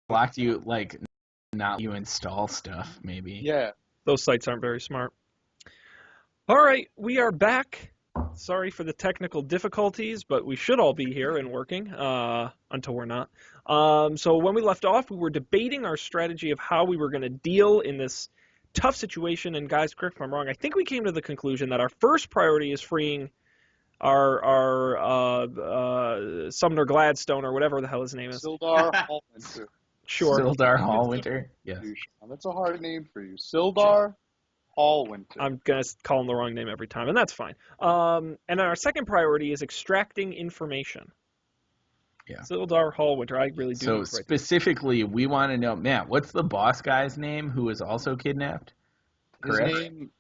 blocked you, like, not you install stuff, maybe. Yeah. Those sites aren't very smart. All right, we are back. Sorry for the technical difficulties, but we should all be here and working until we're not. So when we left off, we were debating our strategy of how we were going to deal in this tough situation. And guys, correct me if I'm wrong, I think we came to the conclusion that our first priority is freeing our Sumner Gladstone or whatever the hell his name is. Sildar Hallwinter. Sure. Sildar Hallwinter? Yes. That's a hard name for you. Sildar Hallwinter. I'm going to call him the wrong name every time, and that's fine. And then our second priority is extracting information. Yeah. Sildar Hallwinter, I really do. So specifically, we want to know, Matt, what's the boss guy's name who was also kidnapped? Correct? His name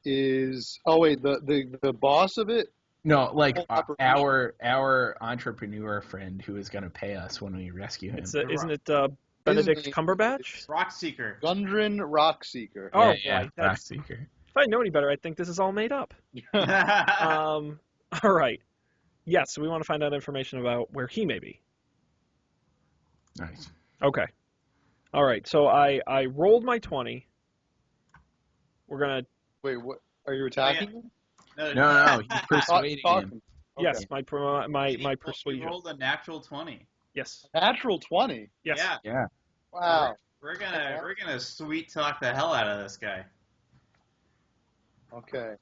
is... Oh, wait, the boss of it? No, like our entrepreneur friend who is going to pay us when we rescue him. Isn't it Benedict Cumberbatch? Rockseeker. Gundren Rockseeker. Oh, yeah, boy. Rockseeker. If I know any better, I'd think this is all made up. All right. Yes, we want to find out information about where he may be. Nice. Okay. All right, so I rolled my 20. We're going to... Wait, what? Are you attacking him? No, he's persuading him. Okay. Yes, my He persuasion. rolled a natural 20. Yes. Natural 20? Yes. Yeah. Wow. We're gonna sweet talk the hell out of this guy. Okay.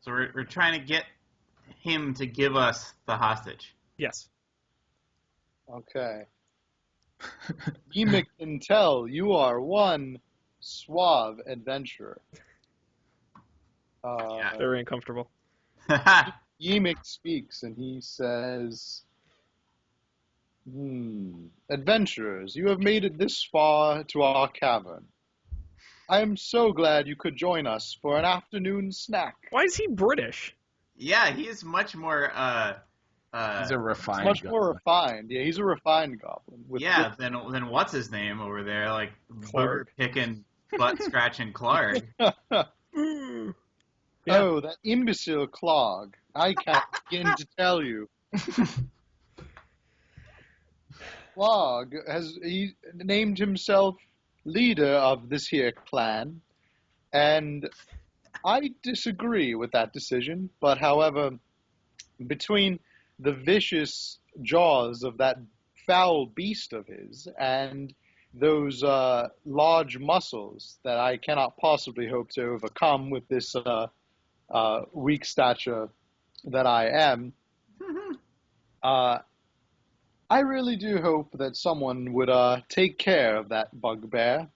So we're trying to get him to give us the hostage. Yes. Okay. Yemek can tell you are one suave adventurer. Very uncomfortable. Yemek speaks and he says, adventurers, you have made it this far to our cavern. I am so glad you could join us for an afternoon snack. Why is he British? Yeah, he is much more he's a refined Much goblin. more refined. Yeah, he's a refined goblin. Than what's his name over there, like Clark. picking, butt scratching Clark. Yeah. Oh, that imbecile Clog. I can't begin to tell you. Clog he named himself leader of this here clan, and I disagree with that decision, but however, between the vicious jaws of that foul beast of his and those large muscles that I cannot possibly hope to overcome with this weak stature that I am, I really do hope that someone would take care of that bugbear.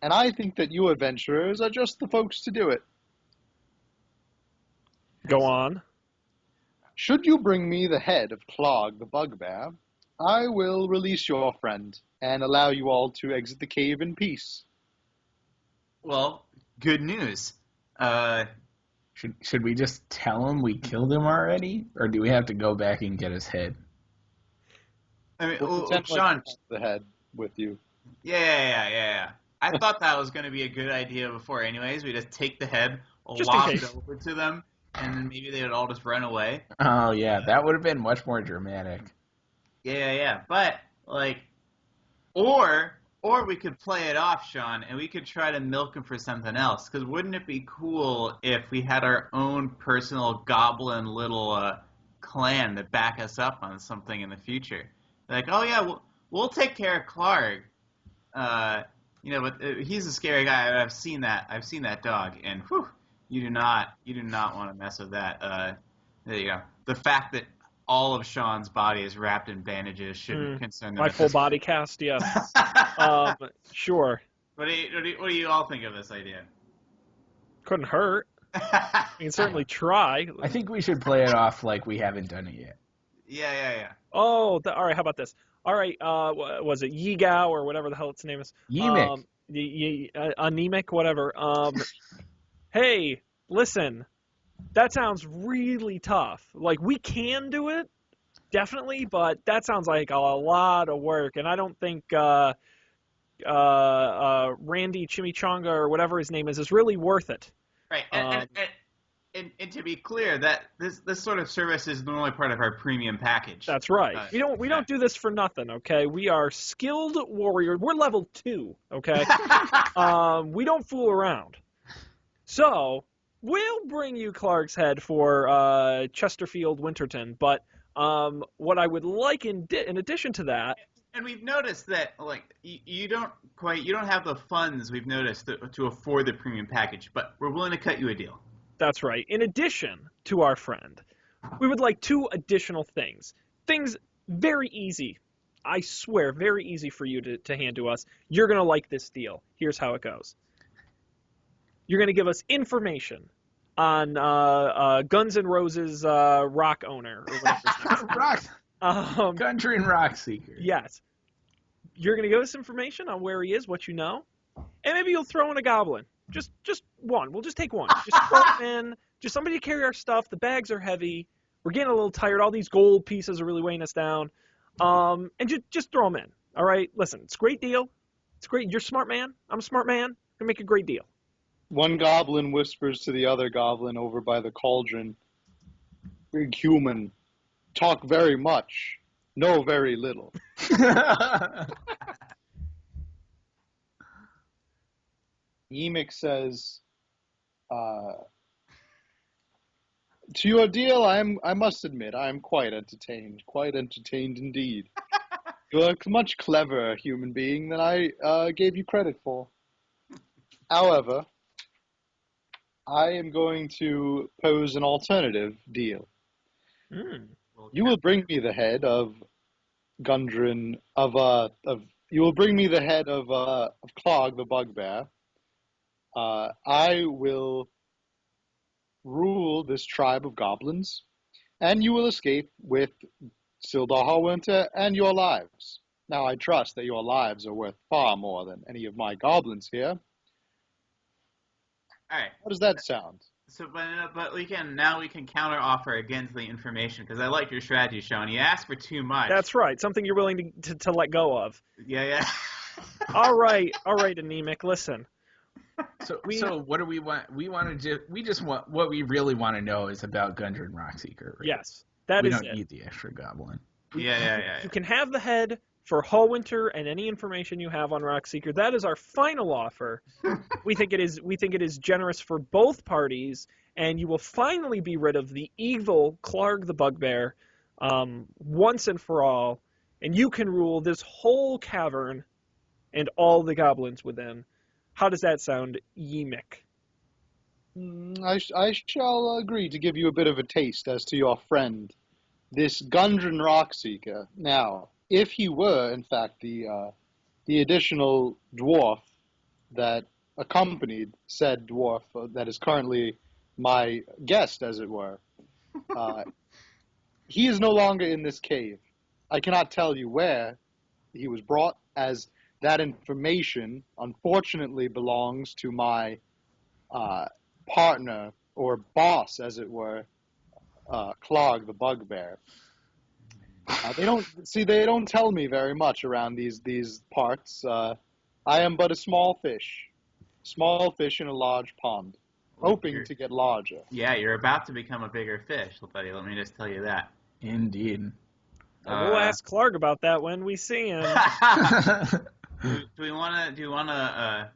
And I think that you adventurers are just the folks to do it. Go on. Should you bring me the head of Clog the bugbear, I will release your friend and allow you all to exit the cave in peace. Well, good news. Should we just tell him we killed him already, or do we have to go back and get his head? I mean, We'll pretend like Sean. you have the head with you. Yeah. I thought that was going to be a good idea before anyways. We just take the head, Just in lob case. it over to them, and then maybe they would all just run away. Oh, yeah, that would have been much more dramatic. Yeah. But, like, or we could play it off, Sean, and we could try to milk him for something else. Because wouldn't it be cool if we had our own personal goblin little clan that back us up on something in the future? Like, oh yeah, we'll take care of Clark. But he's a scary guy. I've seen that dog, and whew, you do not want to mess with that. There you go. The fact that all of Sean's body is wrapped in bandages shouldn't concern them. My full body cast, yes. Sure. What do you all think of this idea? Couldn't hurt. We can certainly try. I think we should play it off like we haven't done it yet. Yeah. Oh, all right, how about this? All right, was it Yigao or whatever the hell its name is? Yemek. Anemic, whatever. Hey, listen, that sounds really tough. Like, we can do it, definitely, but that sounds like a lot of work, and I don't think Randy Chimichanga or whatever his name is really worth it. Right, and to be clear, that this sort of service is normally part of our premium package. That's right. We don't do this for nothing, okay? We are skilled warriors. We're level 2, okay? We don't fool around. So we'll bring you Clark's head for Chesterfield Winterton, but what I would like in addition to that. And we've noticed that, like, you don't have the funds, we've noticed, to afford the premium package, but we're willing to cut you a deal. That's right. In addition to our friend, we would like 2 additional things. Things very easy. I swear, very easy for you to hand to us. You're going to like this deal. Here's how it goes. You're going to give us information on Guns N' Roses rock owner. Or whatever Country and Rock Seeker. Yes. You're going to give us information on where he is, what you know, and maybe you'll throw in a goblin. Just one. We'll just take one. Just throw him in. Just somebody to carry our stuff. The bags are heavy. We're getting a little tired. All these gold pieces are really weighing us down. And just throw them in. All right? Listen, it's a great deal. It's great. You're a smart man. I'm a smart man. We're going to make a great deal. One goblin whispers to the other goblin over by the cauldron. Big human. Talk very much. Know very little. Emic says, to your deal, I must admit, I am quite entertained indeed. You're a much cleverer human being than I gave you credit for. However, I am going to pose an alternative deal. You will bring me the head of Gundren, you will bring me the head of Clog the Bugbear. I will rule this tribe of goblins, and you will escape with Sildar Hallwinter and your lives. Now, I trust that your lives are worth far more than any of my goblins here. All right. How does that sound? So, but we can counter offer against the information, because I like your strategy, Sean. You asked for too much. That's right. Something you're willing to let go of. Yeah. All right, Anemic. Listen. So what do we want? We just want what we really want to know is about Gundren Rockseeker. Right? Yes, that we is it. We don't need the extra goblin. Yeah. You can have the head for Hallwinter and any information you have on Rockseeker. That is our final offer. We think it is generous for both parties, and you will finally be rid of the evil Clark the Bugbear once and for all, and you can rule this whole cavern and all the goblins within. How does that sound, Emic? I shall agree to give you a bit of a taste as to your friend, this Gundren Rockseeker. Now, if he were, in fact, the additional dwarf that accompanied said dwarf that is currently my guest, as it were, he is no longer in this cave. I cannot tell you where he was brought, as that information, unfortunately, belongs to my partner, or boss, as it were, Clog the Bugbear. They don't tell me very much around these parts. I am but a small fish in a large pond, hoping to get larger. Yeah, you're about to become a bigger fish, buddy. Let me just tell you that. Indeed. We'll ask Clark about that when we see him. Do we want to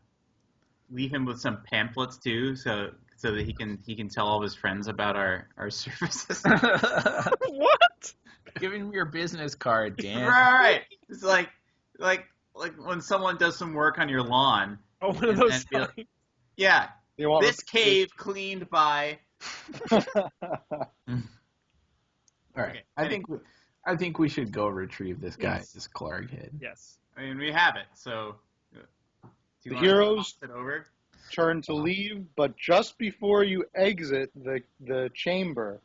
leave him with some pamphlets too, so that he can tell all of his friends about our services? What? Give him your business card, Dan. Right. It's like when someone does some work on your lawn. Oh, one of those. Yeah. This cave cleaned by. All right. Okay, I think we should go retrieve this guy, this Clark head. Yes. I mean, we have it. So. The heroes turn to leave, but just before you exit the chamber,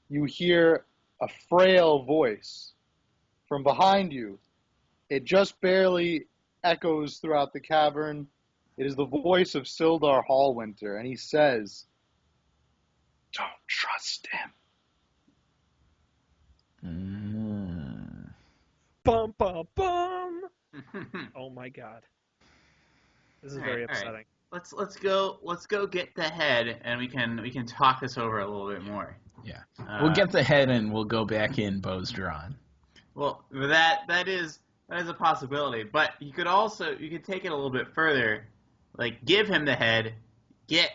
you hear a frail voice from behind you. It just barely echoes throughout the cavern. It is the voice of Sildar Hallwinter, and he says, "Don't trust him." Bum, bum, bum. Oh my god. This is very upsetting. Right. let's go get the head, and we can talk this over a little bit more. Yeah. We'll get the head and we'll go back in, bows drawn. Well, that is a possibility, but you could take it a little bit further, like give him the head, get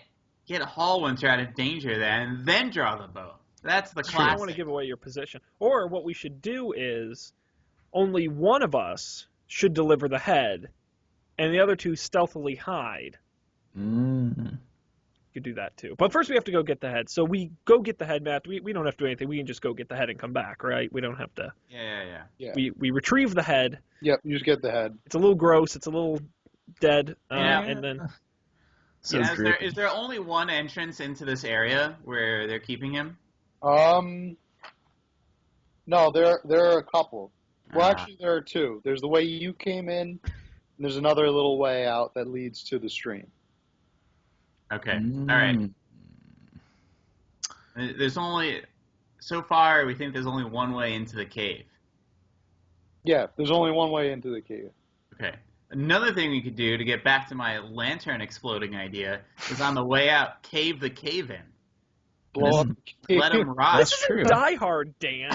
Hallwinter out of danger then, and then draw the bow. That's the classic. I don't want to give away your position. Or what we should do is only one of us should deliver the head, and the other two stealthily hide. Mm. You could do that too. But first we have to go get the head. So we go get the head, Matt. We don't have to do anything. We can just go get the head and come back, right? We don't have to. Yeah. We retrieve the head. Yep, you just get the head. It's a little gross. It's a little dead. And then... So is there only one entrance into this area where they're keeping him? No, there are a couple. Well, actually, there are two. There's the way you came in, and there's another little way out that leads to the stream. Okay, all right. So far, we think there's only one way into the cave. Yeah, there's only one way into the cave. Okay. Another thing we could do to get back to my lantern exploding idea is on the way out, cave the cave in. Blow up the cave. Let him rot. This is true. Die Hard, Dan.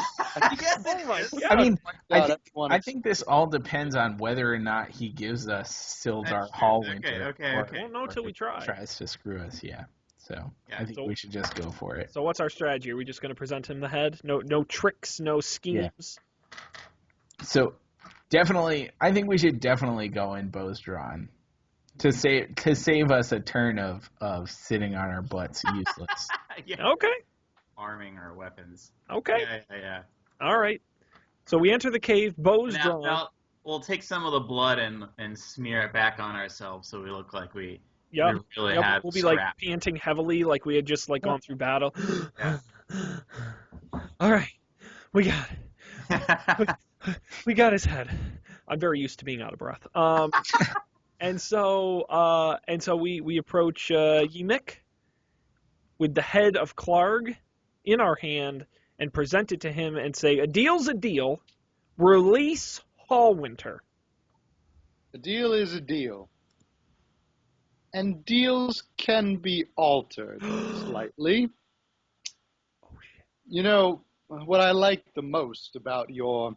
Yes, Oh my God. I mean, God, I think this all depends on whether or not he gives us Sildar Hallwinter. Okay. Won't know till we try. Tries to screw us, yeah. So Yeah, I think we should just go for it. So what's our strategy? Are we just going to present him the head? No tricks, no schemes? So definitely, I think we should definitely go in bows drawn to save us a turn of sitting on our butts useless. Yeah. Okay. Arming our weapons. Okay. Yeah. All right. So we enter the cave, bows drawn. Now, we'll take some of the blood and smear it back on ourselves so we look like we really had We'll be scrap. like panting heavily like we had just like gone through battle. Yeah. All right. We got it. We got his head. I'm very used to being out of breath. And so we approach Ymik with the head of Clarg in our hand and present it to him and say, a deal's a deal. Release Hallwinter. A deal is a deal. And deals can be altered slightly. You know, what I like the most about your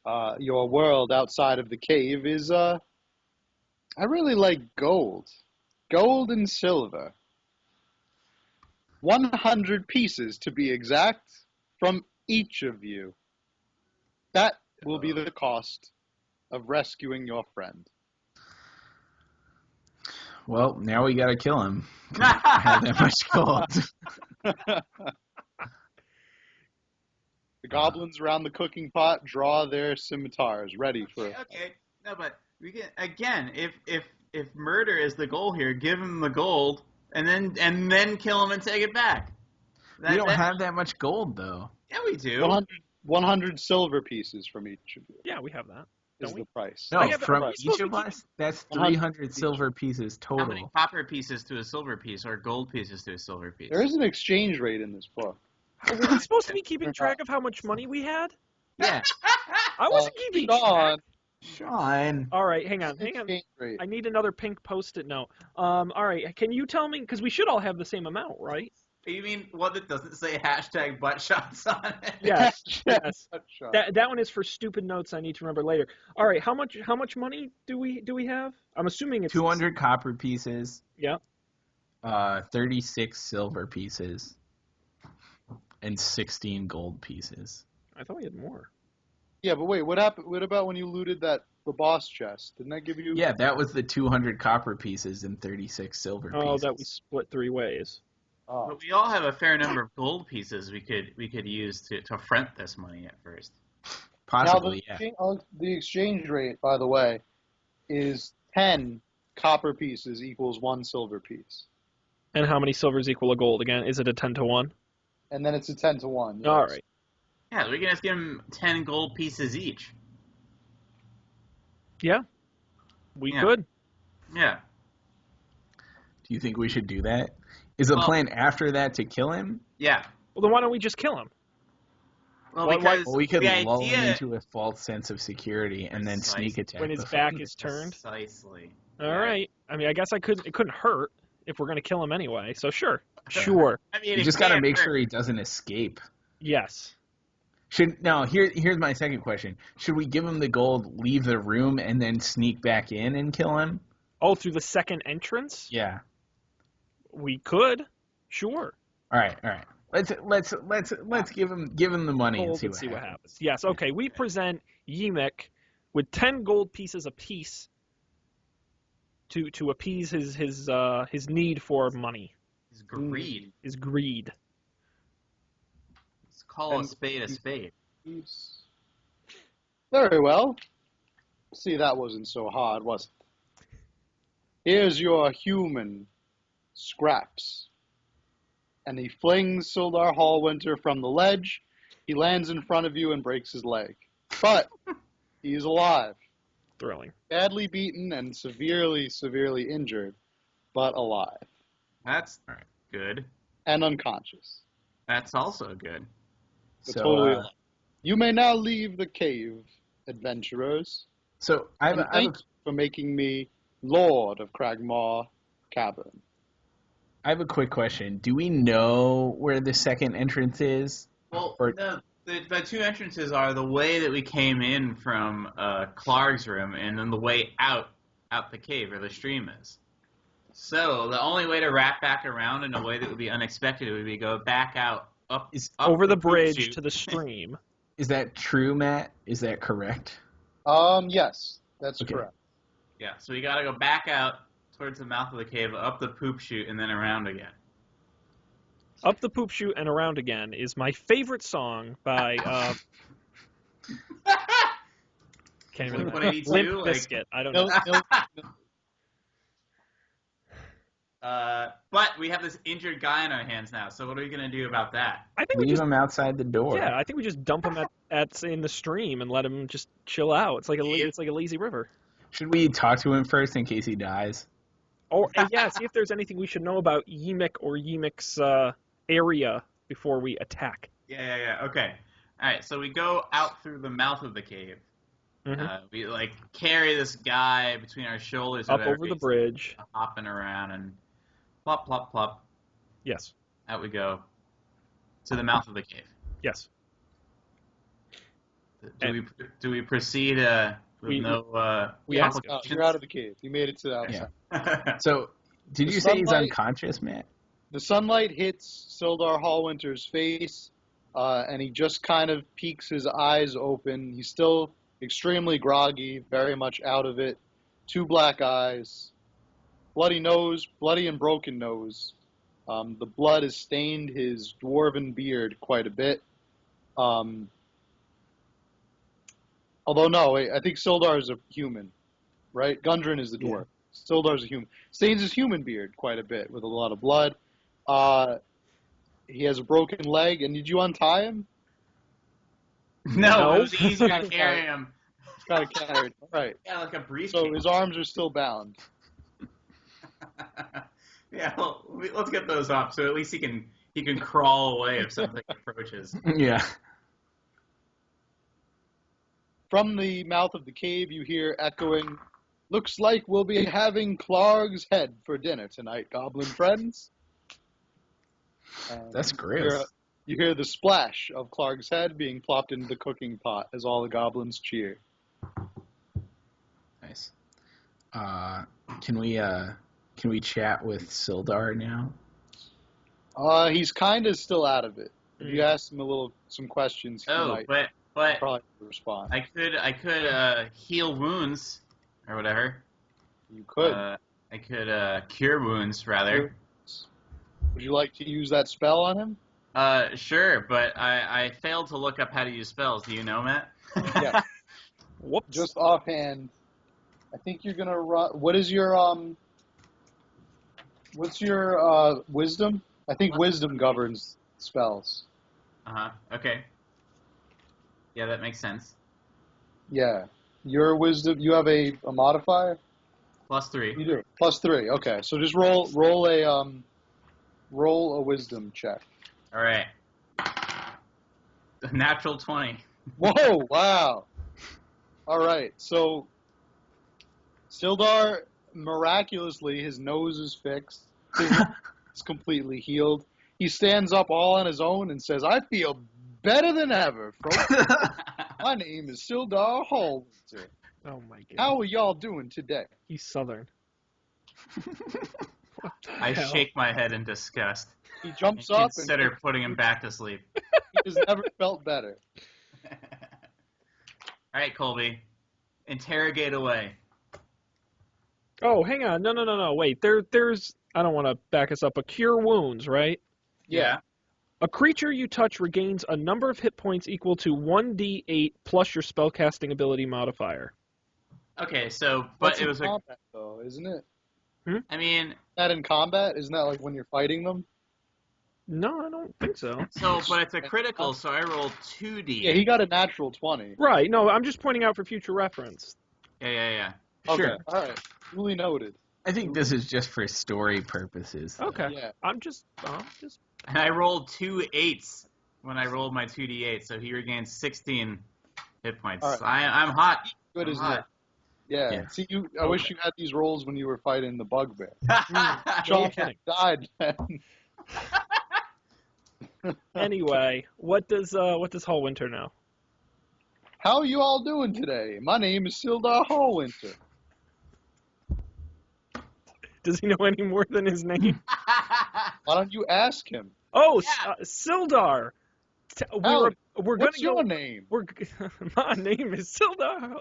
world outside of the cave is, I really like gold. Gold and silver. 100 pieces, to be exact, from each of you. That will be the cost of rescuing your friend. Well, now we gotta kill him. I have that much gold. The goblins around the cooking pot draw their scimitars, ready for it. Okay. No, but we can again. If murder is the goal here, give him the gold, and then kill him and take it back. We don't have that much gold, though. Yeah, we do. 100 silver pieces from each of you. Yeah, we have that. Is the price. No, Yeah, but from we're each supposed to of be us, that's 100 300 silver pieces How many total. copper pieces to a silver piece, or gold pieces to a silver piece? There is an exchange rate in this book. Were we supposed to be keeping track of how much money we had? Yeah. I wasn't keeping Sean, track. Sean. All right, hang on. exchange rate. I need another pink Post-it note. All right, can you tell me, because we should all have the same amount, right? You mean one that doesn't say hashtag butt shots on it? Yes. Yes. Sean. That one is for stupid notes I need to remember later. All right, how much money do we have? I'm assuming it's 200 copper pieces. Yeah. 36 silver pieces. And 16 gold pieces. I thought we had more. Yeah, but wait, what happened? What about when you looted the boss chest? Didn't that give you? Yeah, that was the 200 copper pieces and 36 silver pieces. Oh, that we split 3 ways. Oh. But we all have a fair number of gold pieces we could use to front this money at first. Possibly, now, yeah. the exchange rate, by the way, is 10 copper pieces equals 1 silver piece. And how many silvers equal a gold again? Is it a 10 to 1? And then it's a 10 to 1. Yes. All right. Yeah, we can just give them 10 gold pieces each. Yeah. We Yeah. could. Yeah. Do you think we should do that? Is the plan after that to kill him? Yeah. Well, then why don't we just kill him? Well, Why- because Well, we could the lull him idea... into a false sense of security and then sneak attack. When his before- back is turned? Precisely. All right. I mean, I guess it couldn't hurt if we're gonna kill him anyway. So sure. Sure. I mean, You it just got to can't make hurt. sure he doesn't escape. Yes. Here's my second question. Should we give him the gold, leave the room, and then sneak back in and kill him? Oh, through the second entrance? Yeah. We could. Sure. All right. Let's give him the money and Gold see and what see what happens. happens. Yes. Okay. We present Yemek with 10 gold pieces apiece to appease his need for money. It's greed. His greed. Let's call a spade a spade. Very well. See, that wasn't so hard, was it? Here's your human scraps. And he flings Sildar Hallwinter from the ledge. He lands in front of you and breaks his leg. But he's alive. Thrilling. Badly beaten and severely, severely injured, but alive. That's good. And unconscious. That's also good. But So, totally alive. You may now leave the cave, adventurers. So And thank you for making me Lord of Cragmaw Cavern. I have a quick question. Do we know where the second entrance is? Well, Or- the two entrances are the way that we came in from Clark's room, and then the way out the cave, or the stream is. So the only way to wrap back around in a way that would be unexpected would be go back out, up Over the poop bridge chute. to the stream. Is that true, Matt? Is that correct? Yes, that's Okay. correct. Yeah, so we gotta go back out towards the mouth of the cave, up the poop chute, and then around again. Up the Poop Chute and Around Again is my favorite song by can't even Blink-182, Limp like- Bizkit. I don't know. But we have this injured guy in our hands now, so what are we gonna do about that? I think we Leave just him outside the door. yeah, I think we just dump him at in the stream and let him just chill out. It's like a lazy river. Should we talk to him first in case he dies? Or yeah, see if there's anything we should know about Yemek or Yemek's area before we attack. Yeah. Okay. All right. So we go out through the mouth of the cave. Mhm. We carry this guy between our shoulders. or Up whatever. over the He's bridge. hopping around, and plop, plop, plop. Yes. Out we go to the mouth of the cave. Yes. Do we proceed with no we ask him. complications? You're out of the cave. You made it to the outside. Yeah. So, did The you say he's sunlight- unconscious, Matt? The sunlight hits Sildar Hallwinter's face, and he just kind of peeks his eyes open. He's still extremely groggy, very much out of it. 2 black eyes, bloody nose, bloody and broken nose. The blood has stained his dwarven beard quite a bit. Although no, I think Sildar is a human, right? Gundren is the dwarf. Sildar's a human. Stains his human beard quite a bit with a lot of blood. He has a broken leg, and did you untie him? No, it was easier to carry him. He's kind of carried. Right. Yeah, like a briefcase. So his arms are still bound. Yeah, well, let's get those off, so at least he can crawl away if something approaches. Yeah. From the mouth of the cave, you hear echoing, "Looks like we'll be having Clark's head for dinner tonight, goblin friends." And That's you gross. hear- You hear the splash of Clark's head being plopped into the cooking pot as all the goblins cheer. Nice. Can we chat with Sildar now? He's kind of still out of it. If you ask him some questions, he Oh, might but probably respond. I could heal wounds or whatever. You could. I could cure wounds rather. Would you like to use that spell on him? Sure, but I failed to look up how to use spells. Do you know, Matt? Yeah. Whoops. Just offhand, I think you're gonna run. What is your What's your wisdom? I think wisdom governs spells. Okay. Yeah, that makes sense. Yeah. Your wisdom. You have a modifier. +3. You do. +3. Okay. So just roll a wisdom check. All right. Natural 20. Whoa! Wow. All right. So Sildar, Miraculously, his nose is fixed. His lung is completely healed. He stands up all on his own and says, "I feel better than ever, folks. My name is Sildar Hallwinter. Oh my god. How are y'all doing today?" He's Southern. What the I hell? shake my head in disgust. He jumps And up consider and putting him back to sleep. he has never felt better. All right, Colby. Interrogate away. Oh, hang on. No. Wait. There's. I don't want to back us up. A cure wounds, right? Yeah. A creature you touch regains a number of hit points equal to 1d8 plus your spellcasting ability modifier. Okay, so, but That's it in was combat, though, isn't it? I mean, That in combat? Isn't that like when you're fighting them? No, I don't think so. but it's a critical, so I rolled 2d. Yeah, he got a natural 20. Right. No, I'm just pointing out for future reference. Yeah. Okay, Sure. all right. Duly noted. I think this is just for story purposes. Okay. Yeah. I'm just. And I rolled 2 8s when I rolled my 2d8, so he regains 16 hit points. All right. I'm hot. Good, I'm isn't hot. it? Yeah. Yeah. See, I wish you had these rolls when you were fighting the bugbear. No Sean kidding. died then. Anyway, what does Hallwinter know? How are you all doing today? My name is Sildar Hallwinter. Does he know any more than his name? Why don't you ask him? Oh, Yeah. Sildar. Howard, We're gonna What's your go. name? My name is Sildar.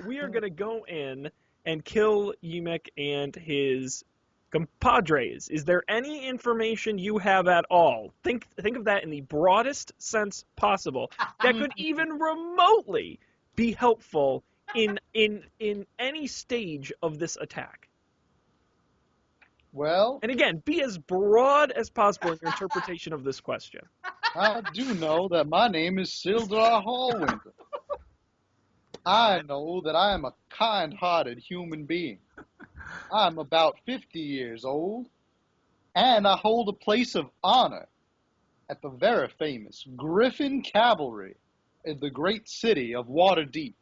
We are gonna go in and kill Yemek and his compadres. Is there any information you have at all? Think of that in the broadest sense possible. That could even remotely be helpful in any stage of this attack. Well, And again, be as broad as possible in your interpretation of this question. I do know that my name is Sildar Hallwinter. I know that I am a kind-hearted human being. I'm about 50 years old, and I hold a place of honor at the very famous Griffin Cavalry in the great city of Waterdeep.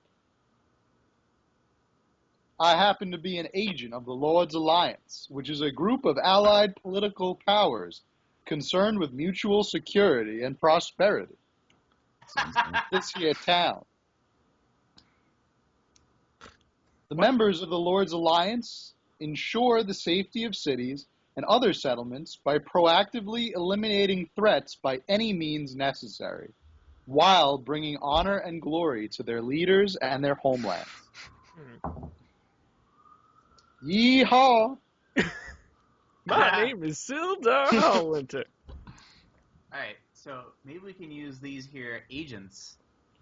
I happen to be an agent of the Lord's Alliance, which is a group of allied political powers concerned with mutual security and prosperity in this here town. The members of the Lord's Alliance ensure the safety of cities and other settlements by proactively eliminating threats by any means necessary, while bringing honor and glory to their leaders and their homelands. Yeehaw! My name is Sildar Hallwinter. Alright, so maybe we can use these here agents.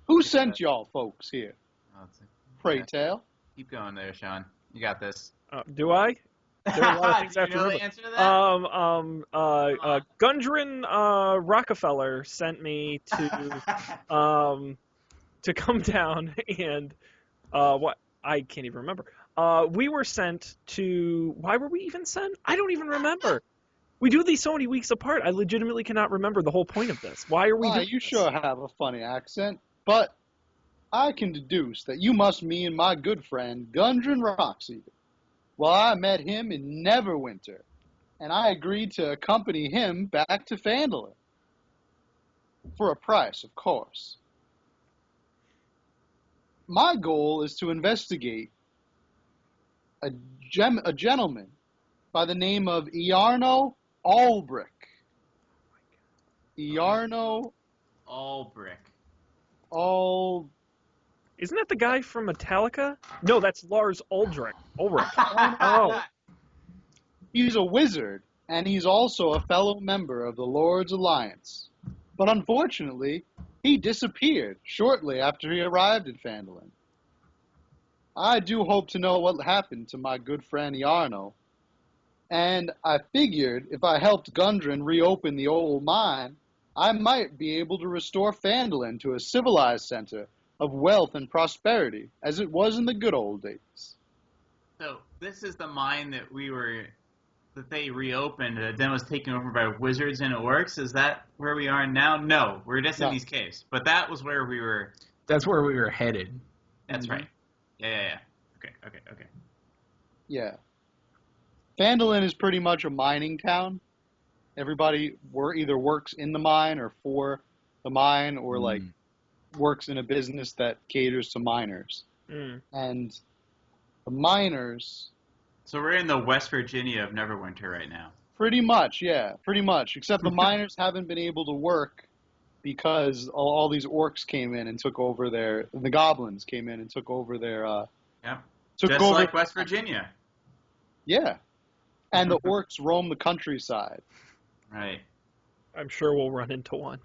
Who sent y'all folks here? Oh, Pray yeah. tell. Keep going there, Sean. You got this. Do I? There are a lot of things Do I you have to know remember. the answer to that? Gundren Rockefeller sent me to come down and what I can't even remember. We were sent to. Why were we even sent? I don't even remember. We do these so many weeks apart. I legitimately cannot remember the whole point of this. Why are we doing You this? sure have a funny accent, but I can deduce that you must mean my good friend Gundren Rockseeker. Well, I met him in Neverwinter, and I agreed to accompany him back to Phandelver. For a price, of course. My goal is to investigate a gentleman by the name of Iarno Ulbrich. Iarno Ulbrich. Ul... Isn't that the guy from Metallica? No, that's Lars Ulrich. Oh. He's a wizard, and he's also a fellow member of the Lord's Alliance. But unfortunately, he disappeared shortly after he arrived in Phandelver. I do hope to know what happened to my good friend Iarno, and I figured if I helped Gundren reopen the old mine, I might be able to restore Phandelver to a civilized center of wealth and prosperity, as it was in the good old days. So this is the mine that they reopened and then was taken over by wizards and orcs. Is that where we are now? No, we're just in these caves. But that was where we were. That's where we were headed. That's right. Yeah. Okay. Yeah. Phandelver is pretty much a mining town. Everybody either works in the mine or for the mine, or like works in a business that caters to miners. And the miners. So we're in the West Virginia of Neverwinter right now. Pretty much, yeah, pretty much. Except the miners haven't been able to work because all these orcs came in and took over the goblins came in and took over their. Yeah. Took Just over, like West Virginia. Yeah, and the orcs roam the countryside. Right. I'm sure we'll run into one.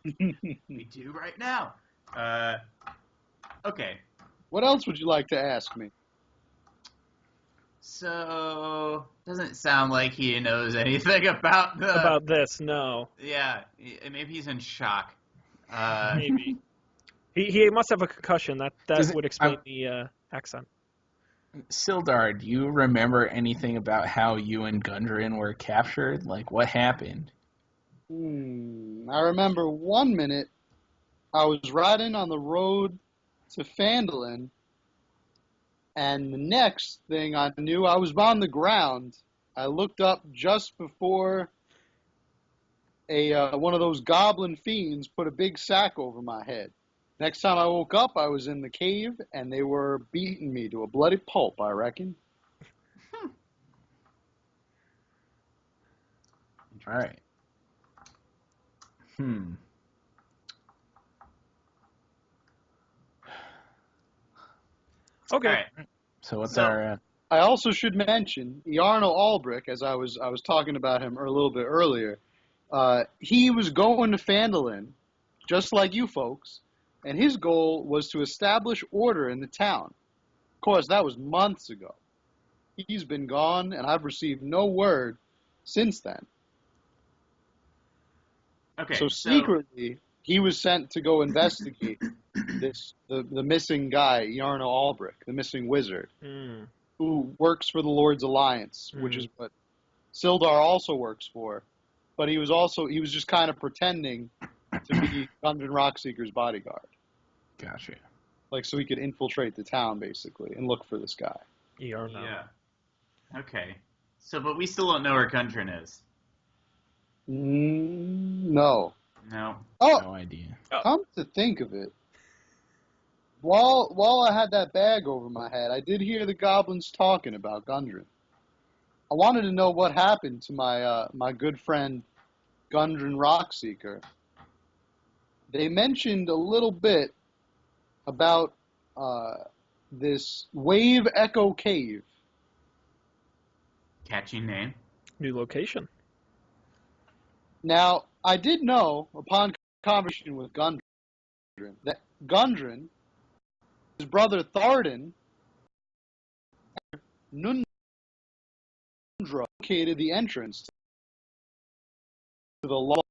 We do right now. Okay. What else would you like to ask me? So, doesn't sound like he knows anything about this. No. Yeah, maybe he's in shock. Maybe. He must have a concussion. That would explain the accent. Sildar, do you remember anything about how you and Gundren were captured? Like, what happened? I remember one minute I was riding on the road to Phandelver, and the next thing I knew, I was on the ground. I looked up just before one of those goblin fiends put a big sack over my head. Next time I woke up, I was in the cave, and they were beating me to a bloody pulp, I reckon. All right. Okay. All right. So what's our... I also should mention Yarno Albrick, as I was talking about him a little bit earlier. He was going to Phandelver, just like you folks, and his goal was to establish order in the town. Of course, that was months ago. He's been gone, and I've received no word since then. Okay. So secretly, he was sent to go investigate the missing guy, Yarno Albrick, the missing wizard, who works for the Lord's Alliance, which is what Sildar also works for. But he was just kind of pretending to be Gundren Rockseeker's bodyguard. Gotcha. Like, so he could infiltrate the town, basically, and look for this guy. Yarno. Yeah. Okay. So, but we still don't know where Gundren is. No. No. Oh, No idea. come to think of it, while I had that bag over my head, I did hear the goblins talking about Gundren. I wanted to know what happened to my good friend Gundren Rockseeker. They mentioned a little bit about this Wave Echo Cave. Catchy name. New location. Now, I did know, upon conversation with Gundren, that Gundren, his brother Tharden, Nundra located the entrance to the law,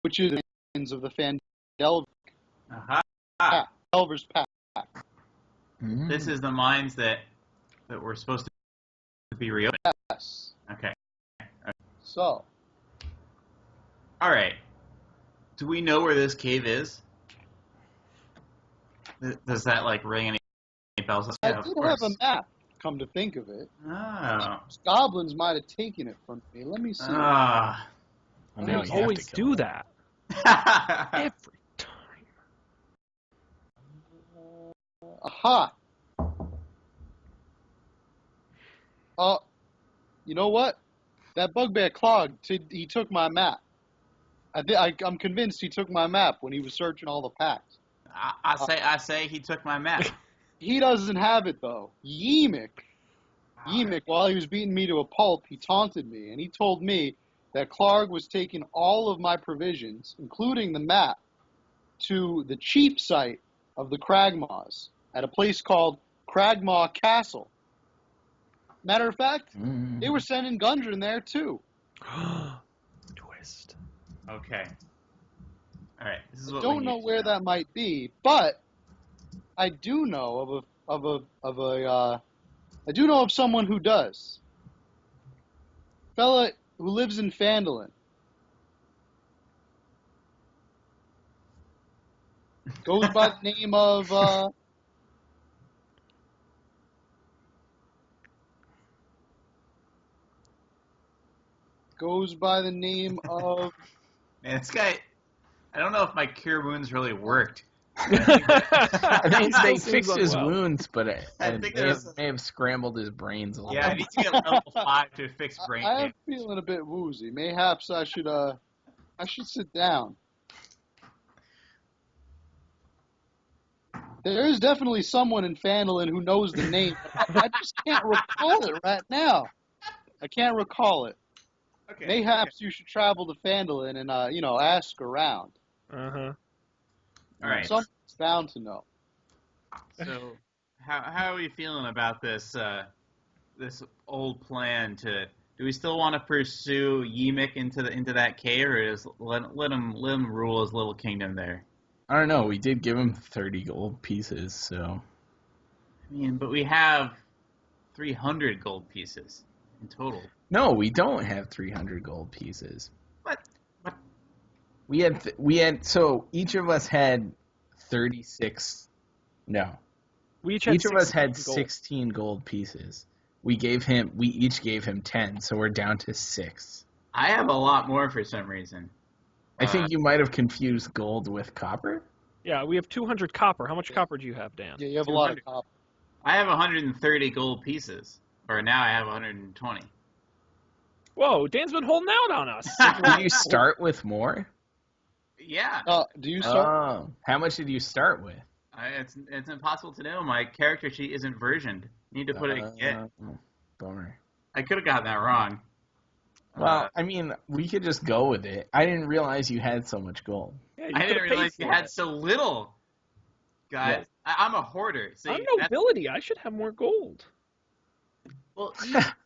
which is the ends of the Phandelver. Aha. Phandelver's pack. This is the mines that were supposed to be reopened. Yes. Okay. So, All right. Do we know where this cave is? Does that like ring any bells? I Yeah, did of have course. a map, come to think of it. Oh. Goblins might have taken it from me. Let me see. Ah. Well, now They you have always to kill do him. that. Every time. Aha! You know what? That bugbear Clog, he took my map. I'm convinced he took my map when he was searching all the packs. I say he took my map. He doesn't have it, though. Yemek, while he was beating me to a pulp, he taunted me, and he told me that Clark was taking all of my provisions, including the map, to the chief site of the Cragmaws at a place called Cragmaw Castle. Matter of fact, they were sending Gundren there, too. Twist. Okay. All right. This is I what don't we know need to where that might be, but I do know I do know of someone who does. Fella who lives in Phandelver. Goes by the name of goes by the name of... Man, this guy, I don't know if my cure wounds really worked. I think He still they seems fixed his unwell. wounds, but I think may there's- have scrambled his brains a little. Yeah, I need to get level 5 to fix brain I am damage. feeling a bit woozy. Mayhaps I should sit down. There is definitely someone in Phandelver who knows the name. I just can't recall it right now. I can't recall it. Okay. Mayhaps you should travel to Phandelver and ask around. Uh-huh. All right. Someone's bound to know. So, how are we feeling about this this old plan to? Do we still want to pursue Yimik into that cave, or just let him rule his little kingdom there? I don't know. We did give him 30 gold pieces, so. I mean, but we have 300 gold pieces in total. No, we don't have 300 gold pieces. What? We had so each of us had 36. No, We each had each of us had 16 gold. 16 gold pieces. We each gave him 10, so we're down to 6. I have a lot more for some reason. I think you might have confused gold with copper. Yeah, we have 200 copper. How much copper do you have, Dan? Yeah, you have a lot of 200. copper. I have 130 gold pieces, or now I have 120. Whoa, Dan's been holding out on us. Did you start with more? Yeah, Do you start? Oh, how much did you start with? it's impossible to know. My character sheet isn't versioned. Need to put it again. Bummer. I could have gotten that wrong. Well, I mean, we could just go with it. I didn't realize you had so much gold. Yeah, you I could've didn't paid realize you for had it. so little. Guys, I'm a hoarder. See, I'm that's- nobility. I should have more gold. Well,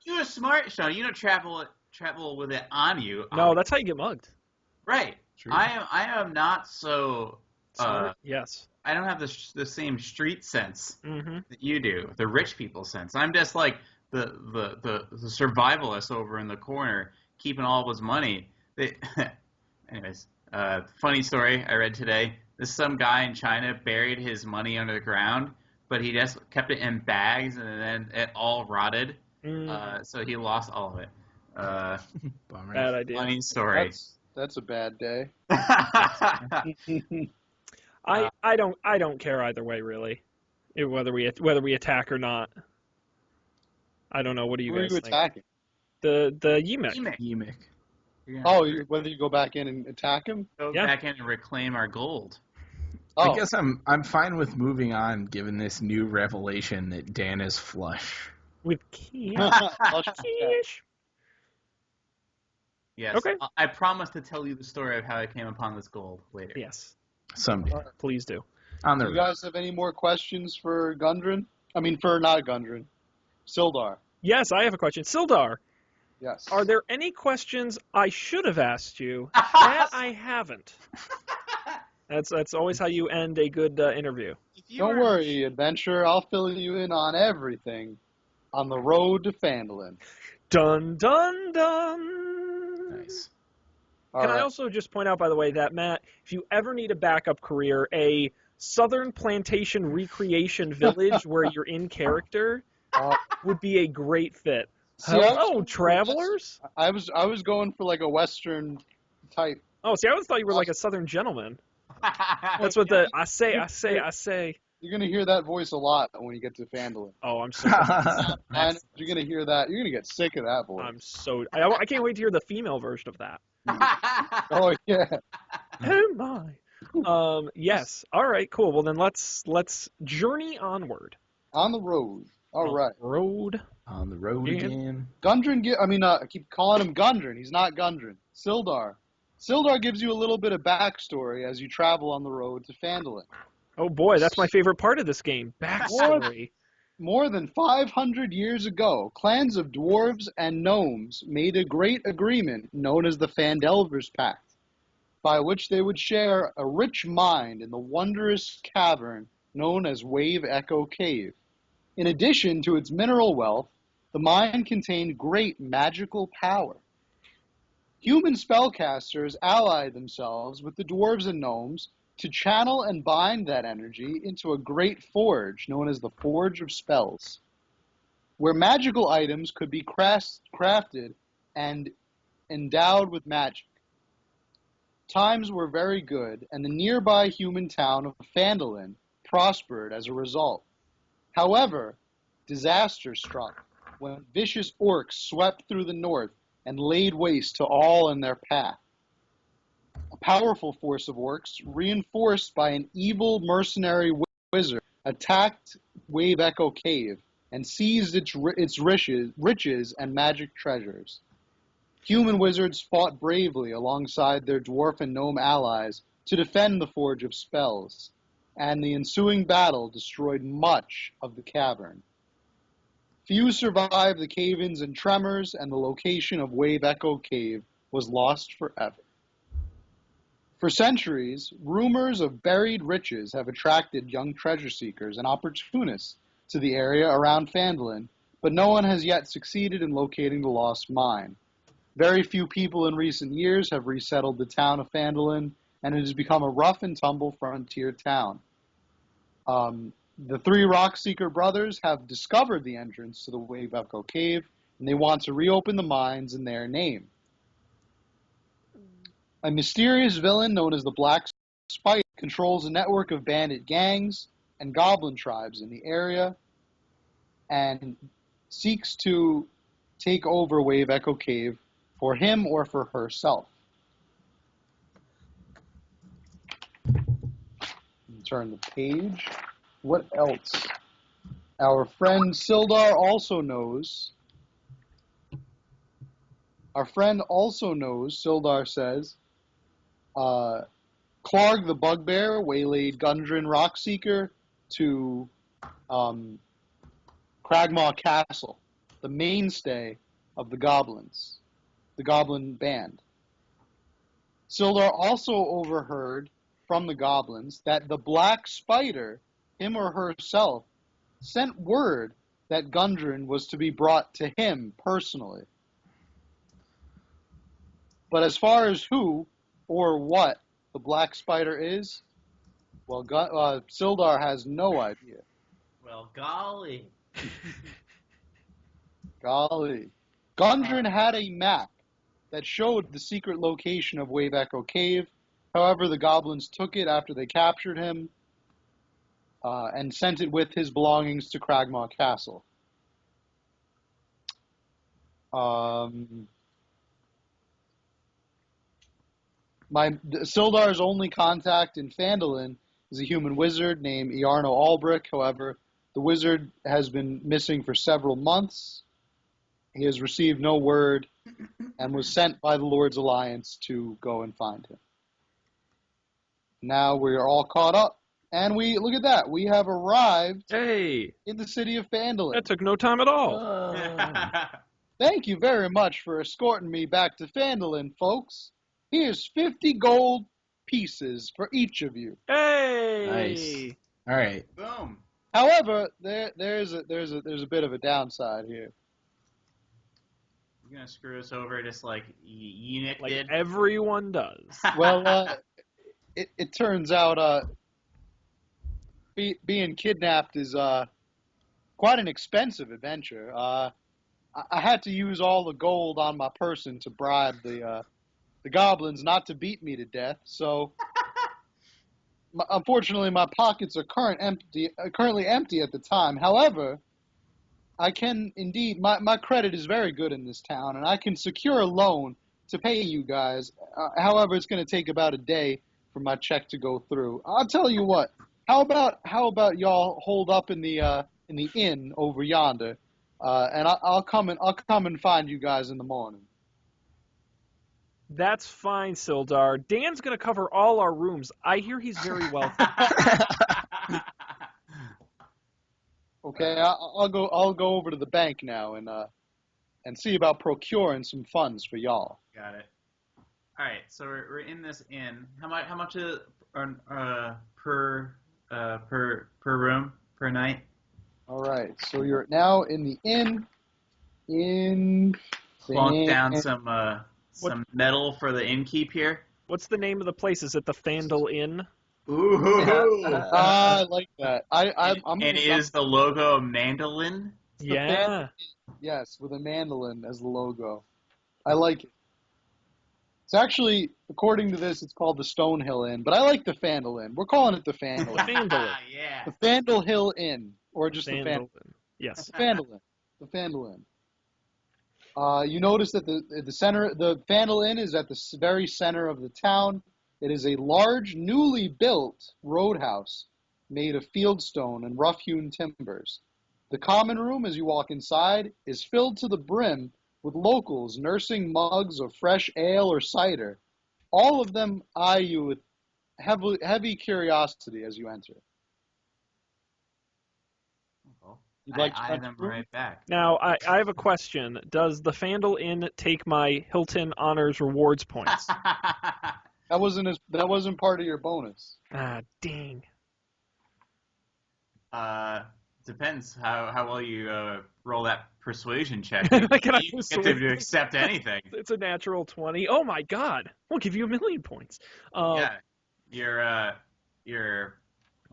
you're smart, Sean. You don't travel with it on you. No, that's how you get mugged. right. True. I am not so. Yes. I don't have the same street sense Mm-hmm. that you do, the rich people sense. I'm just like the survivalist over in the corner, keeping all of his money. Anyways, funny story I read today. Some guy in China buried his money under the ground, but he just kept it in bags, and then it all rotted. So he lost all of it. Bummer. Bad idea. Funny story. That's a bad day. I don't care either way really, whether we attack or not. I don't know. What do you Who are guys you think? attacking? The Yimik. Yimik. Oh, whether you go back in and attack him? Go Yeah. back in and reclaim our gold. Oh, I guess I'm fine with moving on, given this new revelation that Dan is flush. With Kish. Flush with Kish. Yes. Okay. I promise to tell you the story of how I came upon this gold later. Yes, Someday. please do. On the Do you guys have any more questions for Gundren? I mean, for not Gundren, Sildar. Yes, I have a question. Sildar, Yes. are there any questions I should have asked you that I haven't? That's always how you end a good interview. If you Don't were- worry, adventure. I'll fill you in on everything on the road to Phandelver. Dun dun dun. Nice. Can I also just point out, by the way, that Matt, if you ever need a backup career, a Southern Plantation recreation village where you're in character would be a great fit. See, I was Hello, going for travelers. I was going for like a Western type. Oh, see, I always thought you were like a Southern gentleman. That's what the I say. You're gonna hear that voice a lot when you get to Phandelver. Oh, I'm so. And you're gonna hear that. You're gonna get sick of that voice. I'm so. I can't wait to hear the female version of that. Oh yeah. Oh my. Yes. All right. Cool. Well, then let's journey onward. On the road. All right. Road. On the road Yeah. again. Gundren, I keep calling him Gundren. He's not Gundren. Sildar. Sildar gives you a little bit of backstory as you travel on the road to Phandelver. Oh boy, that's my favorite part of this game. Backstory. More than 500 years ago, clans of dwarves and gnomes made a great agreement known as the Phandelver's Pact, by which they would share a rich mine in the wondrous cavern known as Wave Echo Cave. In addition to its mineral wealth, the mine contained great magical power. Human spellcasters allied themselves with the dwarves and gnomes to channel and bind that energy into a great forge known as the Forge of Spells, where magical items could be crafted and endowed with magic. Times were very good, and the nearby human town of Phandelver prospered as a result. However, disaster struck when vicious orcs swept through the north and laid waste to all in their path. A powerful force of orcs, reinforced by an evil mercenary wizard, attacked Wave Echo Cave and seized its riches and magic treasures. Human wizards fought bravely alongside their dwarf and gnome allies to defend the Forge of Spells, and the ensuing battle destroyed much of the cavern. Few survived the cave-ins and tremors, and the location of Wave Echo Cave was lost forever. For centuries, rumors of buried riches have attracted young treasure seekers and opportunists to the area around Phandelver, but no one has yet succeeded in locating the lost mine. Very few people in recent years have resettled the town of Phandelver, and it has become a rough and tumble frontier town. The three Rockseeker brothers have discovered the entrance to the Wave Echo Cave, and they want to reopen the mines in their name. A mysterious villain known as the Black Spider controls a network of bandit gangs and goblin tribes in the area and seeks to take over Wave Echo Cave for him or for herself. Turn the page. What else? Our friend Sildar also knows. Sildar says, Clarg the Bugbear waylaid Gundren Rockseeker to Cragmaw Castle, the mainstay of the goblins, the goblin band. Sildar also overheard from the goblins that the Black Spider, him or herself, sent word that Gundren was to be brought to him personally. But as far as who or what the Black Spider is, well, Sildar has no idea. Well, golly. Golly. Gundren had a map that showed the secret location of Wave Echo Cave. However, the goblins took it after they captured him and sent it with his belongings to Cragmaw Castle. Sildar's only contact in Phandelver is a human wizard named Iarno Albrick. However, the wizard has been missing for several months. He has received no word and was sent by the Lord's Alliance to go and find him. Now we are all caught up, and look at that. We have arrived in the city of Phandelver. That took no time at all. Thank you very much for escorting me back to Phandelver, folks. Here's 50 gold pieces for each of you. Hey! Nice. All right. Boom. However, there's a bit of a downside here. You're gonna screw us over just like Eunuch Like did? everyone does. Well, it turns out being kidnapped is quite an expensive adventure. I had to use all the gold on my person to bribe the goblins not to beat me to death. So, unfortunately, my pockets are currently empty at the time. However, I can indeed, my credit is very good in this town, and I can secure a loan to pay you guys. However, it's going to take about a day for my check to go through. I'll tell you what. How about y'all hold up in the inn over yonder, and I'll come and find you guys in the morning. That's fine, Sildar. Dan's going to cover all our rooms. I hear he's very wealthy. Okay, I'll go over to the bank now and see about procuring some funds for y'all. Got it. All right, so we're in this inn. How much is per room per night? All right, so you're now in the inn. Plunk down some metal for the innkeep here. What's the name of the place? Is it the Phandle Inn? Ooh. I like that. Is the logo a mandolin? Yeah. Yes, with a mandolin as the logo. I like it. It's actually, according to this, it's called the Stonehill Inn, but I like the Phandle Inn. We're calling it the Phandle Inn. Phandle. Yeah. The Phandle Hill Inn, or just the Phandle. Yes. Phandle Inn. The Phandle Inn. You notice that the Phandle Inn is at the very center of the town. It is a large, newly built roadhouse made of fieldstone and rough-hewn timbers. The common room, as you walk inside, is filled to the brim with locals nursing mugs of fresh ale or cider. All of them eye you with heavy curiosity as you enter. Well, You'd like to I eye enter them the room? right back. Now, I have a question. Does the Phandle Inn take my Hilton Honors rewards points? That wasn't part of your bonus. Ah, dang. Depends how well you roll that persuasion check. Can I You get persuade them to you? accept anything. It's a natural 20. Oh my god. We'll give you 1,000,000 points. Yeah, your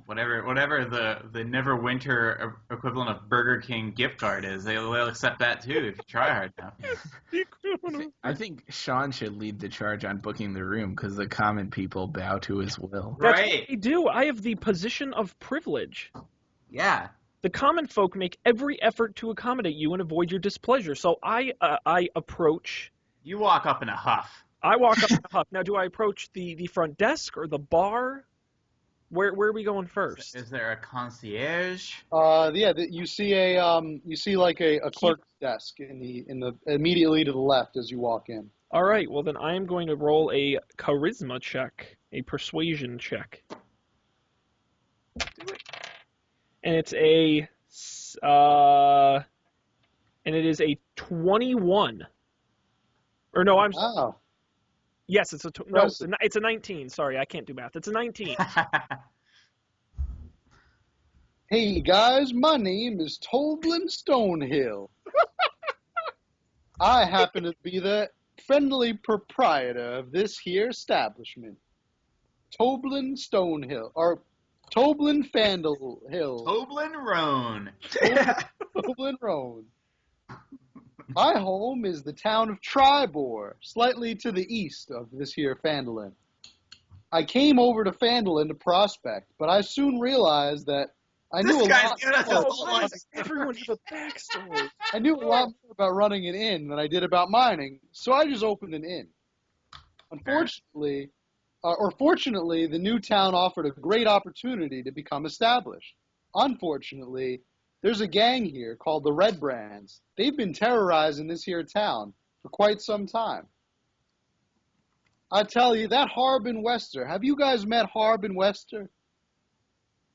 whatever the Neverwinter equivalent of Burger King gift card is, they'll accept that too if you try hard enough. I think Sean should lead the charge on booking the room because the common people bow to his will. That's Right. what I do. I have the position of privilege. Yeah. The common folk make every effort to accommodate you and avoid your displeasure. So I approach. You walk up in a huff. I walk up in a huff. Now, do I approach the front desk or the bar? Where are we going first? Is there a concierge? You see like a clerk's desk in the immediately to the left as you walk in. All right. Well, then I am going to roll a charisma check, a persuasion check. Do it. And it's it is a 21. Or no, Wow. yes, it's it's a 19. Sorry, I can't do math. It's a 19. Hey guys, my name is Toblin Stonehill. I happen to be the friendly proprietor of this here establishment. Toblin Stonehill, or Toblin Phandle Hill. Toblin Roan. Toblin Road. My home is the town of Tribor, slightly to the east of this here Phandalin. I came over to Phandalin to prospect, but I soon realized that I knew This a guy's lot. giving us his Oh, whole why life. does everyone have a backstory? I knew a lot more about running an inn than I did about mining, so I just opened an inn. Fortunately, the new town offered a great opportunity to become established. Unfortunately, there's a gang here called the Red Brands. They've been terrorizing this here town for quite some time. I tell you, that Harbin Wester, have you guys met Harbin Wester?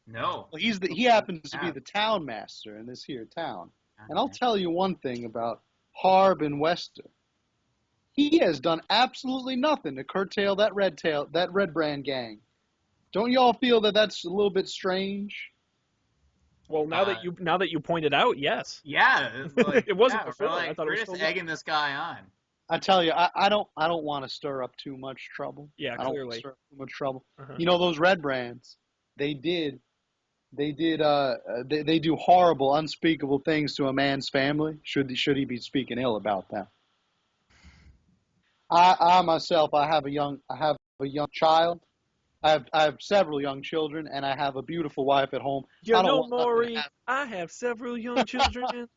No. Well, he happens to be the town master in this here town. And I'll tell you one thing about Harbin Wester. He has done absolutely nothing to curtail that Red Brand gang. Don't y'all feel that that's a little bit strange? Well, now that you pointed out, yes. Yeah, it's like, It wasn't yeah, before. We're, I thought it we're was just still egging this guy on. I tell you, I don't want to stir up too much trouble. Yeah, I don't want to clearly. stir up too much trouble. Uh-huh. You know those Red Brands? They do horrible, unspeakable things to a man's family. Should he be speaking ill about them? I myself, I have a young child. I have several young children, and I have a beautiful wife at home. You I don't know, want nothing to Maury, happen. I have several young children.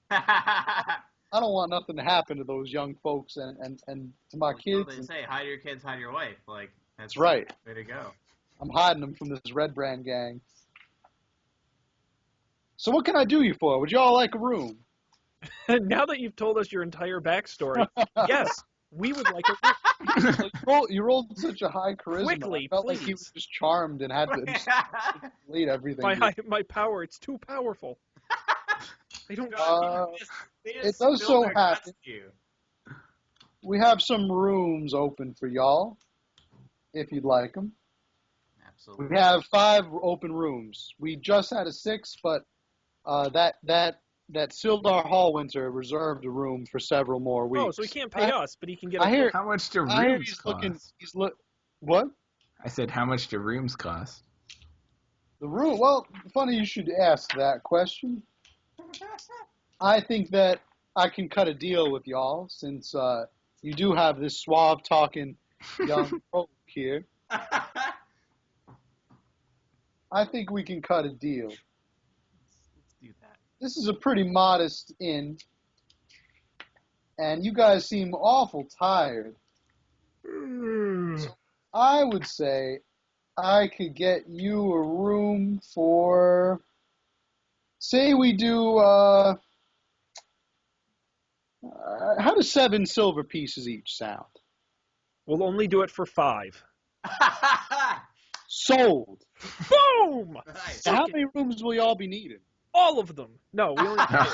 I don't want nothing to happen to those young folks and to my That's what kids. they say, hide your kids, hide your wife. Like, that's right. the way to go. I'm hiding them from this Red Brand gang. So what can I do you for? Would y'all like a room? Now that you've told us your entire backstory, yes, we would like a You rolled such a high charisma. Quickly, I felt like he was please. just charmed and had to just complete everything. my power. It's too powerful. They don't. They just it does spill so their guts happen. to you. We have some rooms open for y'all, if you'd like them. Absolutely. We have 5 open rooms. We just had a 6th, but that Sildar Hallwinter reserved a room for several more weeks. Oh, so he can't pay us, but he can get. I hear. How much do I hear rooms he's cost? looking. What? I said, how much do rooms cost? The room. Well, funny you should ask that question. I think that I can cut a deal with y'all since you do have this suave-talking young folk here. I think we can cut a deal. Let's do that. This is a pretty modest inn, and you guys seem awful tired. So I would say I could get you a room for, say we do, how does 7 silver pieces each sound? We'll only do it for 5. Sold. Boom! Nice. Now, how many rooms will y'all be needing? All of them. No, we only No.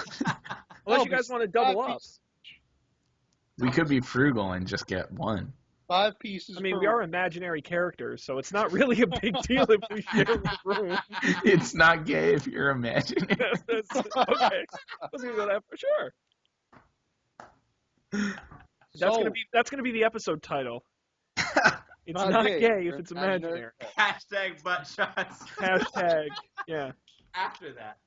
unless you guys want to double up. We could be frugal and just get one. 5 pieces I mean, per we are room. imaginary characters, so it's not really a big deal if we share a room. It's not gay if you're imagining. Okay. I was gonna go that for sure. Sold. That's gonna be the episode title. It's Not not gay, gay if you're it's imaginary. imaginary. Hashtag butt shots. Hashtag, yeah. After that.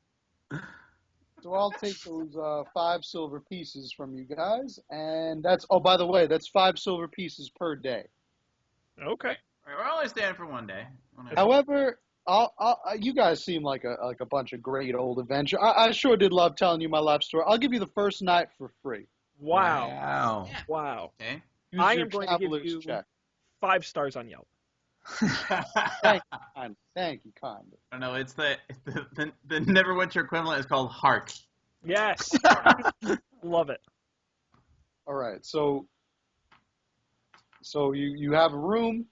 So I'll take those 5 silver pieces from you guys, and that's, oh, by the way, that's 5 silver pieces per day. Okay. All right, we're only staying for one day. However, you guys seem like a bunch of great old adventure. I sure did love telling you my life story. I'll give you the first night for free. Wow. Yeah. Wow. Okay. Use I your am going to give traveler's you check. 5 stars on Yelp. Thank you kindly. I don't know. It's the Neverwinter equivalent is called Hark. Yes. Love it. All right, so you have a room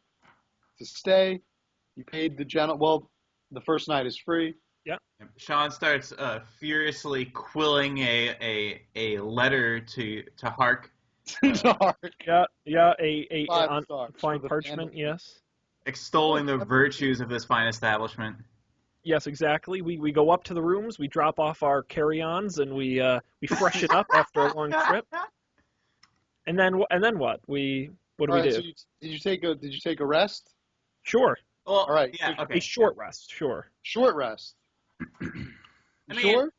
to stay. You paid the first night is free. Sean starts furiously quilling a letter to Hark, Dark. Yeah, a 5 on stars fine for the parchment, Phandelver. yes. extolling the virtues of this fine establishment. Yes, exactly. We go up to the rooms, we drop off our carry-ons, and we freshen up after a long trip. And then what? What do All we right, do? so did you take a rest? Sure. Well, All right, Yeah. so- Okay. A short rest, sure. Short rest. I mean- Sure?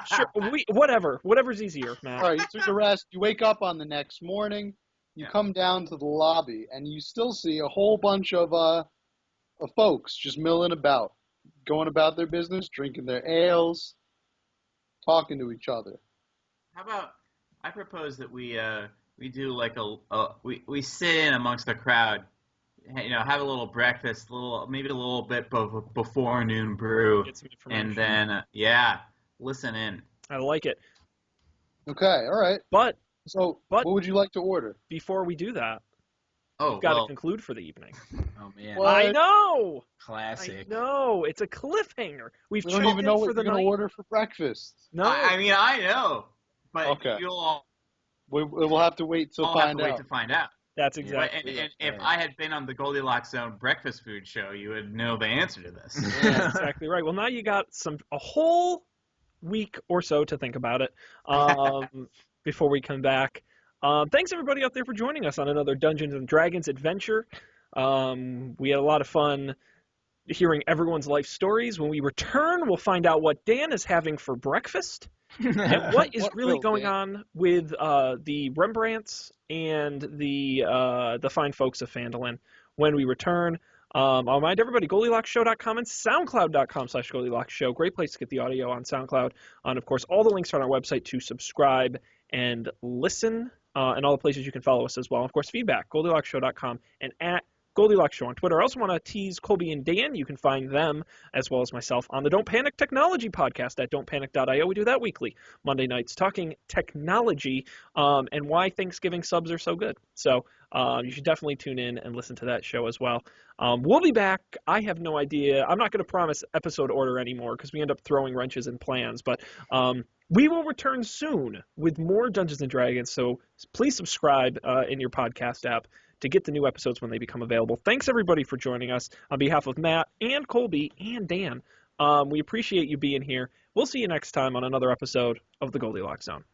Sure. Whatever's easier, Matt. All right, you took a rest. You wake up on the next morning. You Yeah. come down to the lobby, and you still see a whole bunch of folks just milling about, going about their business, drinking their ales, talking to each other. How about I propose that we do like we sit in amongst the crowd, have a little breakfast, maybe a little bit before noon brew, Get some information. and then listen in. I like it. Okay, all right. But So, But- what would you like to order? before we do that, Oh, we've got to well, conclude for the evening. Oh man, What? I know. classic. I know. It's a cliffhanger. We've We don't choked even know in for what the you're going night. to order for breakfast. No. I mean, I know, but Okay. you'll all We'll have to wait till have find to wait out. to find out. That's But, exactly. and if I had been on the Goldilocks Zone breakfast food show, you would know the answer to this. Yeah, exactly right. Well, now you got a whole week or so to think about it before we come back. Thanks everybody out there for joining us on another Dungeons and Dragons adventure. We had a lot of fun hearing everyone's life stories. When we return, we'll find out what Dan is having for breakfast and what is What really will, going Dan? on with the Rembrandts and the fine folks of Phandelver when we return. I'll remind everybody, GoldilocksShow.com and SoundCloud.com/GoldilocksShow. Great place to get the audio on SoundCloud. And, of course, all the links are on our website to subscribe and listen, and all the places you can follow us as well. And, of course, feedback, GoldilocksShow.com and at Goldilocks Show on Twitter. I also want to tease Colby and Dan. You can find them, as well as myself, on the Don't Panic Technology podcast at don'tpanic.io. We do that weekly, Monday nights, talking technology and why Thanksgiving subs are so good. So you should definitely tune in and listen to that show as well. We'll be back. I have no idea. I'm not going to promise episode order anymore because we end up throwing wrenches in plans. But we will return soon with more Dungeons & Dragons. So please subscribe in your podcast app to get the new episodes when they become available. Thanks, everybody, for joining us. On behalf of Matt and Colby and Dan, we appreciate you being here. We'll see you next time on another episode of The Goldilocks Zone.